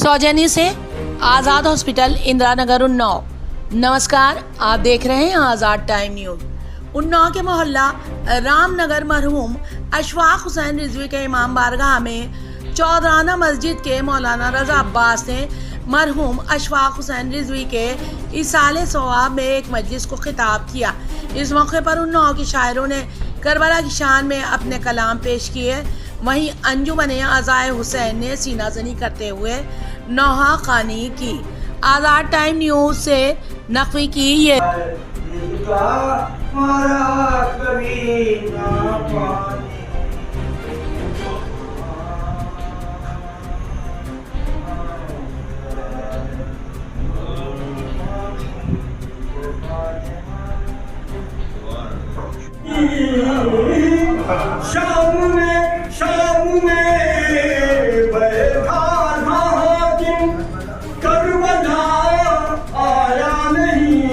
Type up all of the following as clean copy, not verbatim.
सौजन्य से आज़ाद हॉस्पिटल इंदिरा नगर उन्नाव। नमस्कार, आप देख रहे हैं आज़ाद टाइम न्यूज। उन्नाव के मोहल्ला रामनगर मरहूम अशफाक हुसैन रिजवी के इमाम बारगाह में चौधराना मस्जिद के मौलाना रजा अब्बास ने मरहूम अशफाक हुसैन रिजवी के इसाले सवाब में एक मजलिस को खिताब किया। इस मौके पर उन्नाव के शायरों ने करबला की शान में अपने कलाम पेश किए। वहीं अंजुमन अज़ाए हुसैन ने सीना जनी करते हुए नौहा खानी की। आज़ाद टाइम न्यूज से नकवी की ये शाम में बैठा था हाकिम, करबला आया नहीं।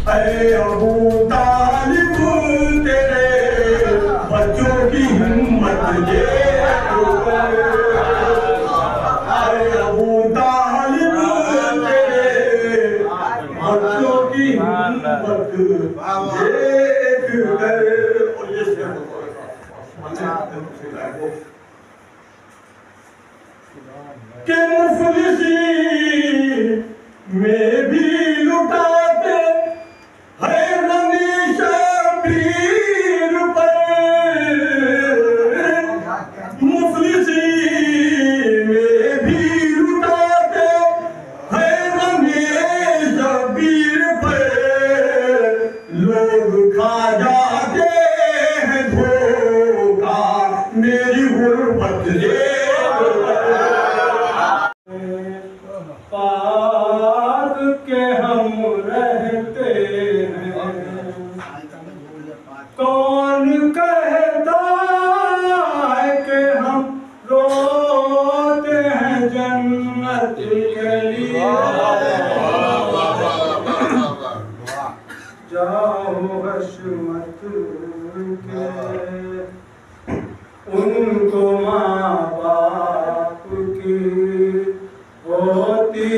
ऐ अबू तालिब तेरे बच्चों की हिम्मत ये, ऐ अबू तालिब तेरे बच्चों की हिम्मत के मुफलिसी में भी लुटाते है रमीशा पीर पर। मुफलिसी में भी लुटाते है रमीशा पीर पर। लोग खा जाते हैं धोखा मेरी गुर्बत से। पाक के हम रहते हैं, कौन कहता है कि हम रोते हैं जन्नत के लिए। जाओ हशमत के उनको माँ बाप की होती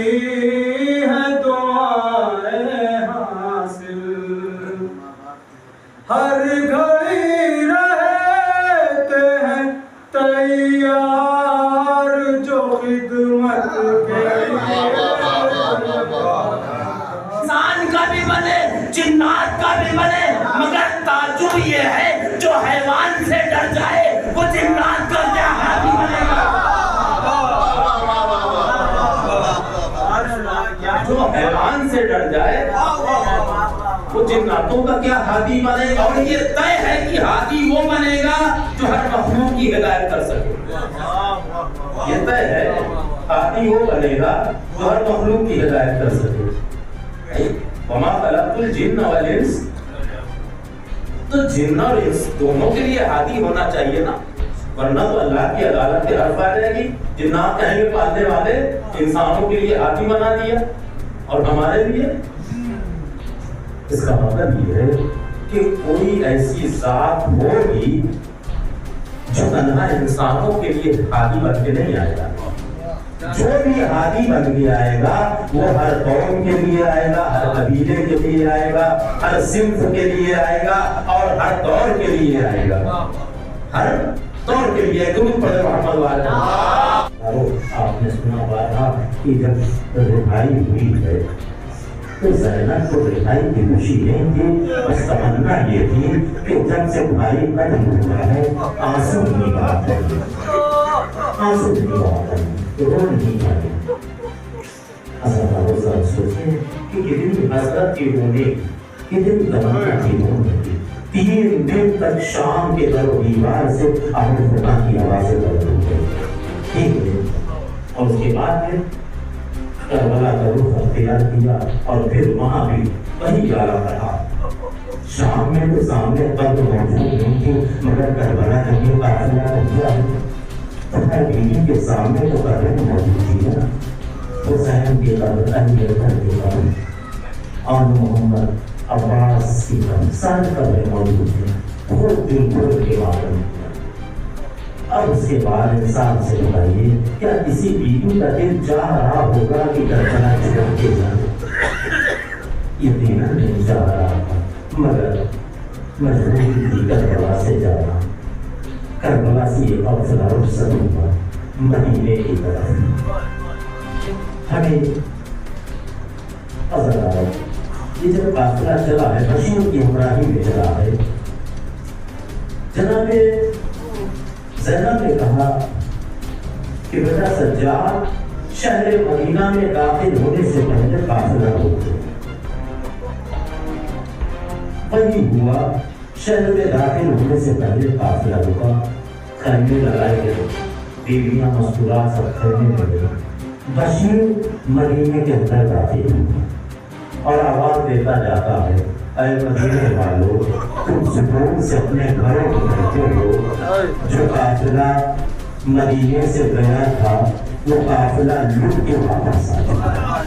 है दुआएं हासिल। हर घड़ी रहते हैं तैयार जो खिदमत के इंसान का भी बने जिन्नात का भी बने, मगर ताजुब ये है जो हैवान से डर जाए वो जिन्नात का क्या हाथी बनेगा। जो हैवान से डर जाए वो जिन्नातों का क्या हाथी बनेगा। और ये तय है कि हाथी वो बनेगा जो हर मखलूक की हिदायत कर सके। ये तय है हाथी वो बनेगा जो हर मखलूक की हिदायत कर सके। वमा खलक़तुल जिन्न वल इंस, तो जिन्न और इंस दोनों के लिए हाथी होना चाहिए ना, वरना तो अल्लाह की अदालत के हर्फ आ जाएगी। जिन्नात कहेंगे पालने वाले इंसानों के लिए हाथी बना दिया और हमारे लिए। इसका मतलब ये है कि कोई ऐसी जात होगी जो तन्हा इंसानों के लिए हाथी बन के नहीं आएगा। जो भी हाथी बन के आएगा वो हर कौम के लिए आएगा, हर कबीले के लिए आएगा, हर सिंफ के लिए आएगा और हर दौर के लिए आएगा। हर दौर के लिए मोहम्मद वाला। आपने सुना हुआ कि जब रिहाई हुई है तो ज़ैनब को रिहाई की खुशी नहीं थी, बस तमन्ना ये थी कि जब से भाई कदम हुआ है आंसू नहीं आते, आंसू नहीं आते, रो नहीं आते। अगर सोचे कि कितनी हसरत की होने, कितनी तमन्ना की होने। 3 दिन तक शाम के दर दीवार से अपने खुदा की आवाज़ें बदल गई। ठीक है, और उसके बाद फिर करबला का रुख अख्तियार किया और फिर वहाँ भी वही गाला पड़ा। शाम में तो सामने कब्र मौजूद नहीं थी, मगर करबला जब का अल्लाह किया तथा बीवी के सामने तो कब्र मौजूद थी ना। हुसैन की कब्र, अली अकबर की कब्र और मोहम्मद अब्बास की कब्र, सारी कब्रें मौजूद हैं। बहुत दिल के वाले अब उसके बाद इंसान से बताइए, क्या किसी बीवी का दिल चाह रहा होगा कि करबला छोड़ के जाए? यकीनन नहीं चाह रहा था, मगर मजबूरी थी करबला से जाना। करबला से अफसला रुखसत हुआ मदीने की तरफ। हमें अज़र आया, ये जब काफिला चला है, बशीर की हमराही में चला है, जनाब ज़ैनब ने कहा कि बेटा सज्जाद, शहर मदीना में दाखिल होने से पहले काफिला रोके। वही हुआ, शहर में दाखिल होने से पहले काफिला रुका। खैमे लगाए गए, बीवियां मुस्कुराहट सब खैमे में गई। बशीर मदीने के अंदर दाखिल हुआ और आवाज देता जाता है, ऐ मदीने वालों, तुम सुकून से अपने घरों में रहते हो। जो काफिला मदीने से गया था वो काफिला लूट के वापस आ चुका।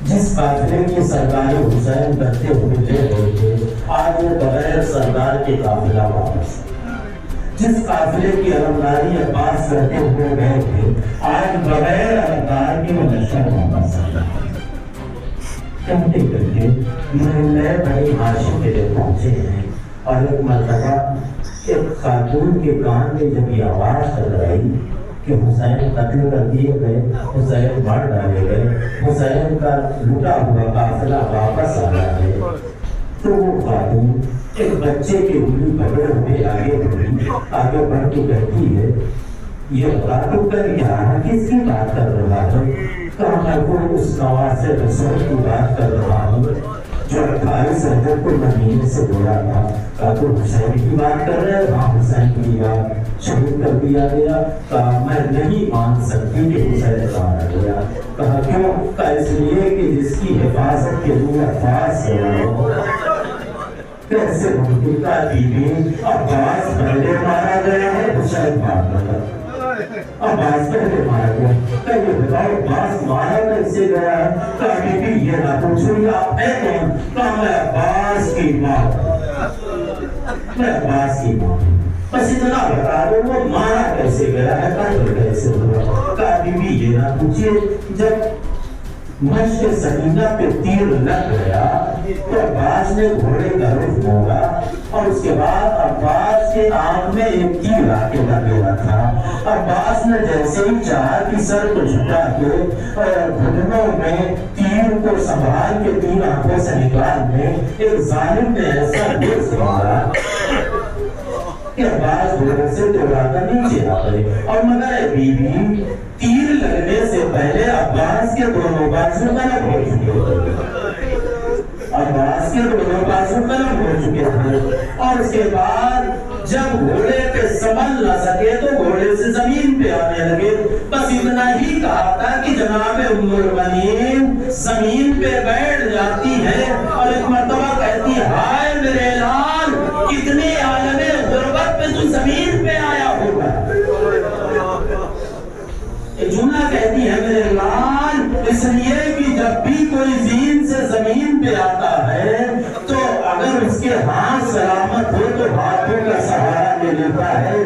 जिस काफिले की सरदारी हुसैन करते हुए ले गए थे, आज वो बगैर सरदार के काफिला वापस। जिस काफिले की अलमदारी अब्बास करते हुए गए थे, आज बगैर अलमदार के वो लश्कर वापस आया। कहते करके मोहल्ले बड़ी हाशिम के लिए पहुंचे हैं और एक मरतबा एक खातून के कान में जब ये आवाज टकराई कि हुसैन कत्ल कर दिए गए, हुसैन मार डाले गए, हुसैन का लूटा हुआ काफिला वापस आ रहा है, तो वो खातून एक बच्चे के उंगली पकड़े हुए आगे बढ़ के कहती है, ये बात कर क्या है, किसकी बात कर रहा है? कहा मैं वो उस नवासे रसूल की बात कर रहा हूँ जो 28 रजब को मदीने से बोला था। कहा तो हुसैन की बात कर रहे हैं? हाँ, हुसैन की बात शहीद कर दिया गया। कहा मैं नहीं मान सकती कि हुसैन मारा गया। कहा क्यों? कहा इसलिए कि जिसकी हिफाजत के लिए अब्बास कैसे मुमकिन का बीवी अब्बास पहले मारा गया है, हुसैन मारा गया। अब्बास पहले मारा गया। कहिए बताओ अब्बास मारा कैसे गया है? कहा बीबी ये ना पूछो, आप है कौन? कहा मैं अब्बास की माँ, मैं अब्बास की माँ। बस इतना बता दो वो मारा कैसे गया है, कत्ल कैसे हुआ? कहा बीबी ये ना पूछिए, जब मश्क सकीना पे तीर लग गया तो अब्बास ने घोड़े का रुख मोड़ा और उसके बाद अब्बास के आंख में एक तीर आके लग गया था। अब्बास ने जैसे ही चाहा कि सर को झुका के घुटनों में तीर को संभाल के तीन आंखों से निकाल में एक जालिम ने ऐसा देश मारा कि अब्बास घोड़े से दौड़ाकर नीचे आ गए। और मगर बीबी तीर लगने से पहले अब्बास के दोनों बाजू कलम हो चुके थे, अब्बास के दोनों बाजू कलम हो चुके थे। और उसके बाद जब घोड़े पे संभल न सके तो घोड़े से जमीन पे आने लगे। बस इतना ही कहा था कि जनाब उम्मुल बनीन जमीन पे बैठ जाती है और एक मर्तबा कहती है, हाय मेरे लाल, कितने आलमे गुर्बत पे तू जमीन पे आया होगा। जुमला कहती है मेरे लाल, इसलिए कि जब भी कोई जीन से जमीन पे आता है तो अगर उसके हाथ सलामत हो तो हाथों का सहारा ले लेता है,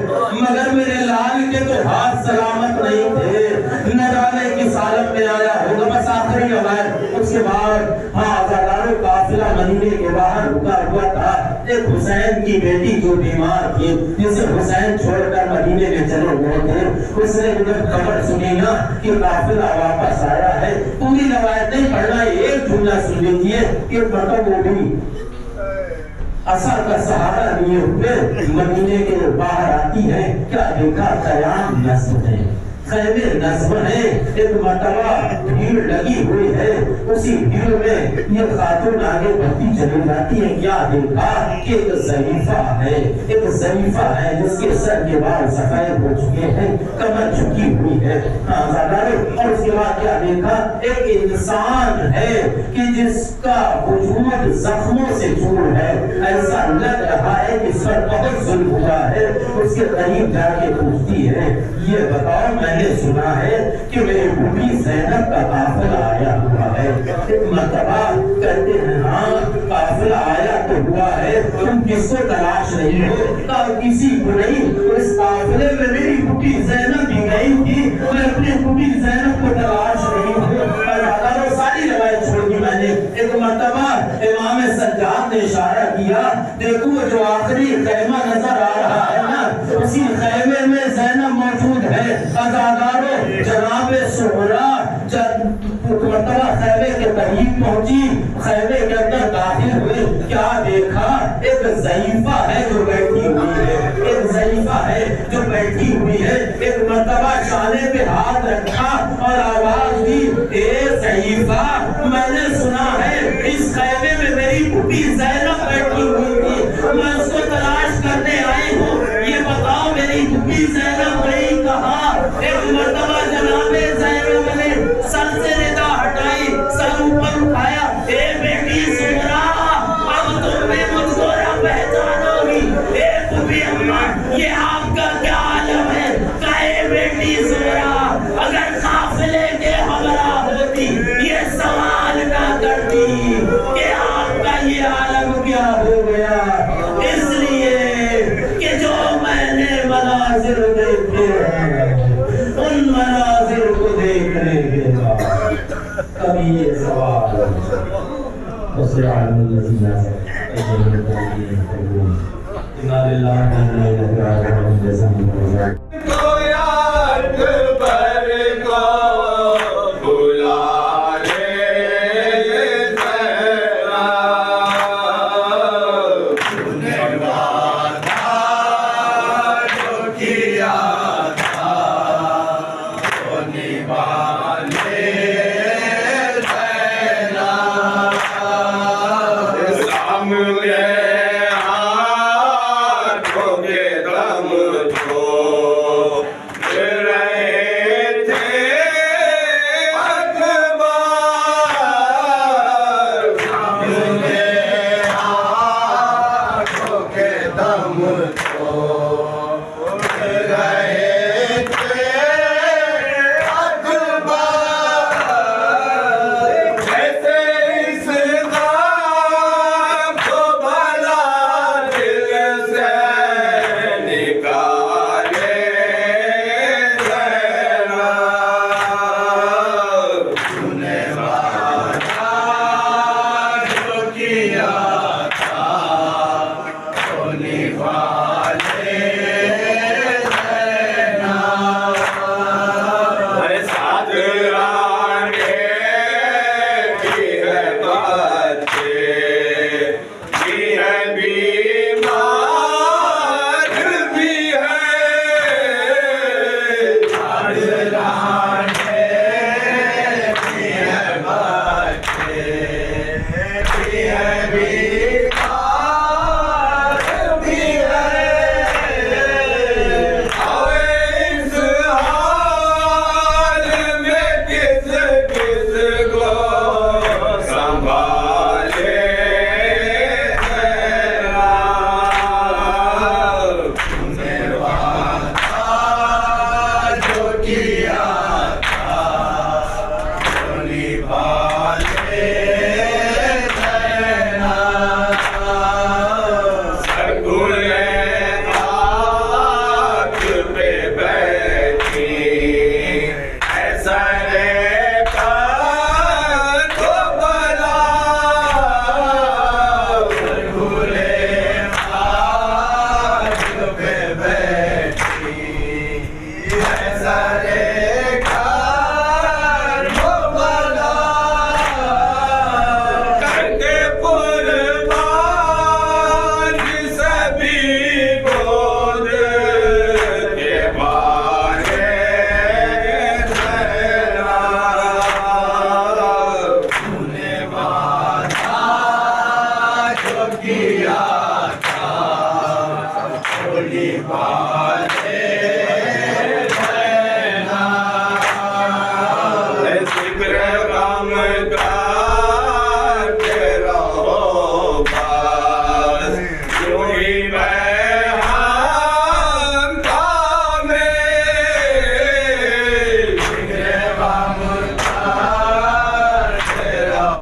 मगर मेरे लाल के तो हाथ सलामत नहीं थे, न जाने किस हालत में आया होगा। बस आखिरी रवायत उसके बाद हाँ हजारों काफिला मदीने के बाहर रुका हुआ था। एक हुसैन की बेटी जो बीमार थी, जिसे हुसैन छोड़कर मदीने में चले गए थे, उसने जब खबर सुनी ना कि काफिला वापस आया है, पूरी रवायत नहीं पढ़ना, एक जुमला सुन लीजिए कि मतलब वो भी असर का सहारा लिए हुए मदीने के बाहर आती है। क्या देखा? कयाम नस्ब है, खैमे नस्ब है। एक मर्तबा भीड़ लगी हुई है, उसी भीड़ में ये खातून आगे बढ़ती चली जाती है। क्या देखा कि एक ज़रीफ़ा है, एक ज़रीफ़ा है जिसके सर के बाल सफेद हो चुके हैं, कमर झुकी हुई है। और उसके बाद क्या देखा? एक इंसान है कि जिसका वजूद जख्मों से चूर है, ऐसा लग रहा है कि सर बहुत जुल्म हुआ है। उसके करीब जाके पूछती है, ये बताओ मैंने सुना है कि मेरी बीबी ज़ैनब का काफिला आया हुआ है। एक मर्तबा कहते हैं हाँ काफिला आया तो हुआ है, तुम किसको तलाश रही हो? और किसी को नहीं। इस काफिले में मेरी फूफी ज़ैनब भी गई थी, मैं अपनी फूफी ज़ैनब को तलाश रही हूँ। और सारी रवायत छोड़ दी मैंने। एक मर्तबा इमाम सज्जाद ने इशारा किया, देखो जो आखिरी खैमा नजर आ रहा है ना, उसी खैमे में ज़ैनब मौजूद है। अज़ादारों, जनाबे सुहरा मर्तबा खैमे के करीब पहुंची, खैमे के अंदर दाखिल हुए, क्या देखा? एक ज़ईफ़ा है जो बैठी हुई है, एक ज़ईफ़ा है जो बैठी हुई है। एक मर्तबा शाने पे हाथ रखा और आवाज दी, ए ज़ईफ़ा, मैंने सुना है इस खैमे में मेरी फूफी ज़ैनब बैठी हुई थी, मैं उसको तलाश करने आई हूँ, ये बताओ मेरी फूफी ज़ैनब गई कहाँ? एक मर्तबा जनाबे ज़ैनब ने सर से रिदा हटाई, सर ऊपर उठाया, ए बेटी सुमरा, अब तुम भी मुझको पहचानोगी। ए फूफी अम्मा, ये आपका क्या आलम है? कहे बेटी सुमरा, अगर काफिले के हमरा होती ये सवाल ना करती कि आपका ये आलम क्या हो गया। इसलिए कि जो मैंने मनाजिर देखे उन मनाजिर को देखने के बाद कभी ये सवाल उसे आलम लजीना इन्ना लिल्लाहि व इन्ना इलैहि राजिऊन जैसा